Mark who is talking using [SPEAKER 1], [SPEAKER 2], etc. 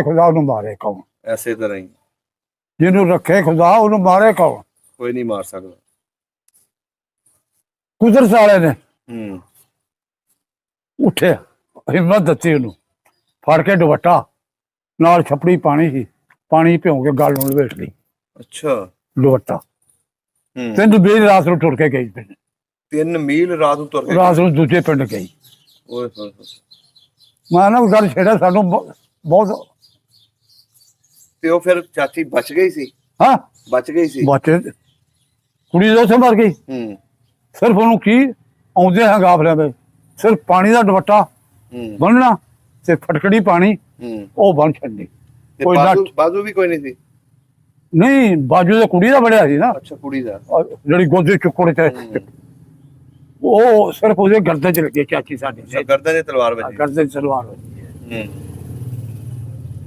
[SPEAKER 1] खुदा उन्हें मारे कौन?
[SPEAKER 2] ਐਸੇ ਤਰ੍ਹਾਂ ਹੀ
[SPEAKER 1] जिन्हों रखे खुदा उन्हें मारे कौन?
[SPEAKER 2] ਕੋਈ ਨਹੀਂ ਮਾਰ ਸਕਦਾ।
[SPEAKER 1] कुदरत वाले ने
[SPEAKER 2] ਹੂੰ
[SPEAKER 1] उठे हिम्मत दती उन्होंने फड़ के दुपट्टा नाल छपड़ी पानी सी पानी भ्यों के गल नूं लपेट ली
[SPEAKER 2] ਅੱਛਾ।
[SPEAKER 1] दुपट्टा
[SPEAKER 2] ਹੂੰ
[SPEAKER 1] 3 मील रात ਨੂੰ टुर के गई पिंड
[SPEAKER 2] 3 ਮੀਲ ਰਾਤ ਨੂੰ ਤੁਰ ਕੇ
[SPEAKER 1] रात ਨੂੰ दूजे पिंड गई
[SPEAKER 2] ਓਏ ਹੋਏ ਹੋਏ।
[SPEAKER 1] मैं ना गल छेड़ा सानू बहुत
[SPEAKER 2] ਤੇ ਉਹ ਫਿਰ ਚਾਚੀ ਬਚ ਗਈ ਸੀ?
[SPEAKER 1] हाँ
[SPEAKER 2] ਬਚ ਗਈ ਸੀ?
[SPEAKER 1] बच्चे कुड़ी तो उत्थे मर गई
[SPEAKER 2] ਹੂੰ
[SPEAKER 1] सिर्फ ਉਹਨੂੰ ਕੀ ਆਉਂਦੇ ਹਾਂ ਗਾਫਲਿਆਂ ਦੇ ਸਿਰਫ ਪਾਣੀ ਦਾ ਦੁਪੱਟਾ
[SPEAKER 2] ਹੂੰ
[SPEAKER 1] ਬੰਨਣਾ ਤੇ ਫਟਕੜੀ ਪਾਣੀ
[SPEAKER 2] ਹੂੰ
[SPEAKER 1] ਉਹ ਬੰਨ ਛੱਡਣੀ
[SPEAKER 2] ਤੇ
[SPEAKER 1] ਕੋਈ
[SPEAKER 2] ਬਾਜੂ
[SPEAKER 1] ਨੱਟ
[SPEAKER 2] ਬਾਜੂ ਵੀ ਕੋਈ ਨਹੀਂ ਸੀ?
[SPEAKER 1] ਨਹੀਂ ਬਾਜੂ ਦੇ ਕੁੜੀ ਦਾ ਬੜਿਆ ਸੀ ਨਾ
[SPEAKER 2] ਅੱਛਾ ਕੁੜੀ ਦਾ।
[SPEAKER 1] ਜਿਹੜੀ ਗੋਦੀ ਚੁੱਕੜ ਤੇ ਉਹ ਸਿਰਫ ਉਹਦੇ ਗਰਦਨ ਚ ਲੱਗੇ ਚਾਚੀ ਸਾਡੀ
[SPEAKER 2] ਅੱਛਾ, ਗਰਦਨ 'ਚ ਤਲਵਾਰ ਵੱਜੀ।
[SPEAKER 1] ਗਰਦਨ ਚ ਸਲਵਾਰ ਵੱਜੀ
[SPEAKER 2] ਹੂੰ